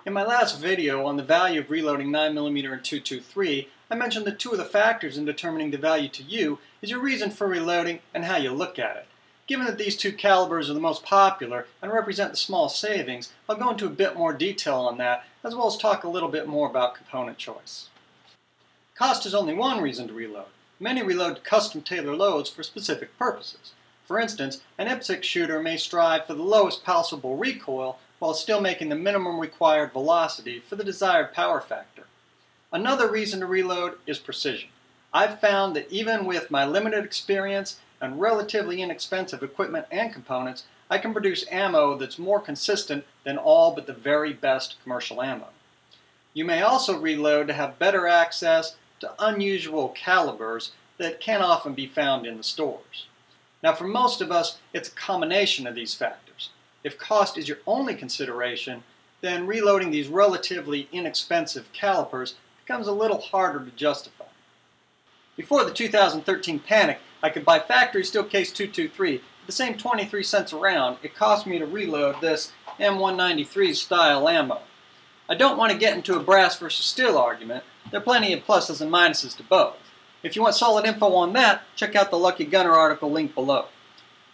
In my last video on the value of reloading 9mm and .223, I mentioned that two of the factors in determining the value to you is your reason for reloading and how you look at it. Given that these two calibers are the most popular and represent the small savings, I'll go into a bit more detail on that, as well as talk a little bit more about component choice. Cost is only one reason to reload. Many reload custom tailor loads for specific purposes. For instance, an IPSC shooter may strive for the lowest possible recoil while still making the minimum required velocity for the desired power factor. Another reason to reload is precision. I've found that even with my limited experience and relatively inexpensive equipment and components, I can produce ammo that's more consistent than all but the very best commercial ammo. You may also reload to have better access to unusual calibers that can't often be found in the stores. Now, for most of us, it's a combination of these factors. If cost is your only consideration, then reloading these relatively inexpensive calipers becomes a little harder to justify. Before the 2013 panic, I could buy factory steel case .223 for the same 23 cents a round it cost me to reload this M193 style ammo. I don't want to get into a brass versus steel argument. There are plenty of pluses and minuses to both. If you want solid info on that, check out the Lucky Gunner article linked below.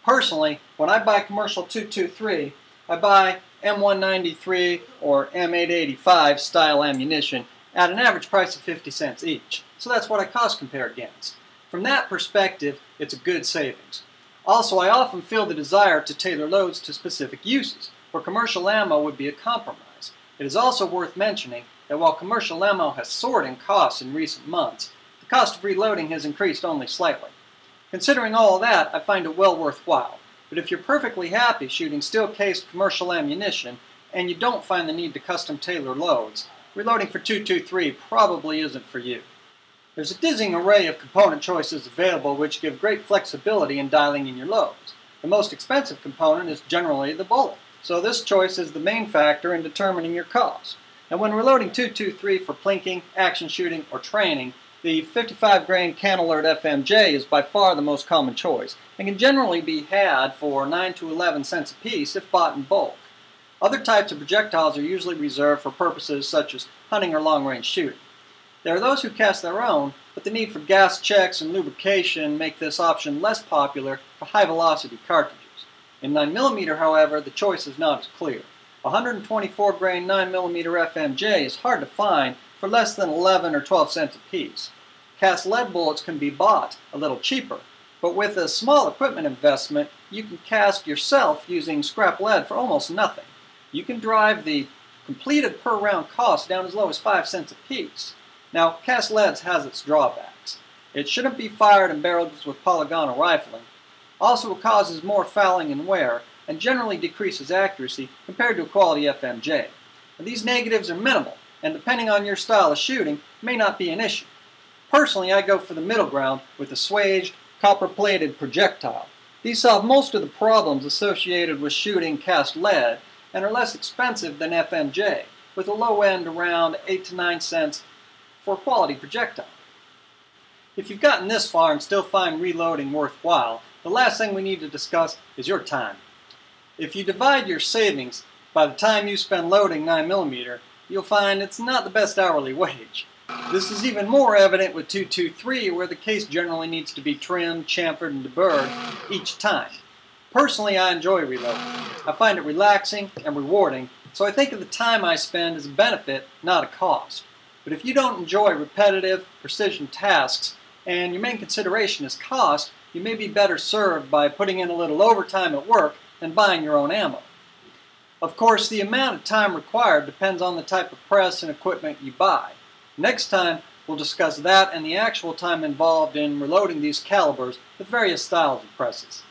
Personally, when I buy commercial .223, I buy M193 or M885 style ammunition at an average price of 50 cents each. So that's what I cost compare against. From that perspective, it's a good savings. Also, I often feel the desire to tailor loads to specific uses, where commercial ammo would be a compromise. It is also worth mentioning that while commercial ammo has soared in cost in recent months, the cost of reloading has increased only slightly. Considering all that, I find it well worthwhile. But if you're perfectly happy shooting steel-cased commercial ammunition and you don't find the need to custom tailor loads, reloading for .223 probably isn't for you. There's a dizzying array of component choices available which give great flexibility in dialing in your loads. The most expensive component is generally the bullet, so this choice is the main factor in determining your cost. And when reloading .223 for plinking, action shooting, or training, the 55 grain Canalert FMJ is by far the most common choice and can generally be had for 9 to 11 cents a piece if bought in bulk. Other types of projectiles are usually reserved for purposes such as hunting or long-range shooting. There are those who cast their own, but the need for gas checks and lubrication make this option less popular for high-velocity cartridges. In 9mm, however, the choice is not as clear. A 124 grain 9mm FMJ is hard to find for less than 11 or 12 cents a piece. Cast lead bullets can be bought a little cheaper, but with a small equipment investment, you can cast yourself using scrap lead for almost nothing. You can drive the completed per round cost down as low as 5 cents a piece. Now, cast lead has its drawbacks. It shouldn't be fired in barrels with polygonal rifling. Also, it causes more fouling and wear, and generally decreases accuracy compared to a quality FMJ. Now, these negatives are minimal, and depending on your style of shooting, may not be an issue. Personally, I go for the middle ground with a swaged, copper-plated projectile. These solve most of the problems associated with shooting cast lead and are less expensive than FMJ, with a low end around 8 to 9 cents for a quality projectile. If you've gotten this far and still find reloading worthwhile, the last thing we need to discuss is your time. If you divide your savings by the time you spend loading 9mm, you'll find it's not the best hourly wage. This is even more evident with .223, where the case generally needs to be trimmed, chamfered, and deburred each time. Personally, I enjoy reloading. I find it relaxing and rewarding, so I think of the time I spend as a benefit, not a cost. But if you don't enjoy repetitive, precision tasks, and your main consideration is cost, you may be better served by putting in a little overtime at work than buying your own ammo. Of course, the amount of time required depends on the type of press and equipment you buy. Next time, we'll discuss that and the actual time involved in reloading these calibers with various styles of presses.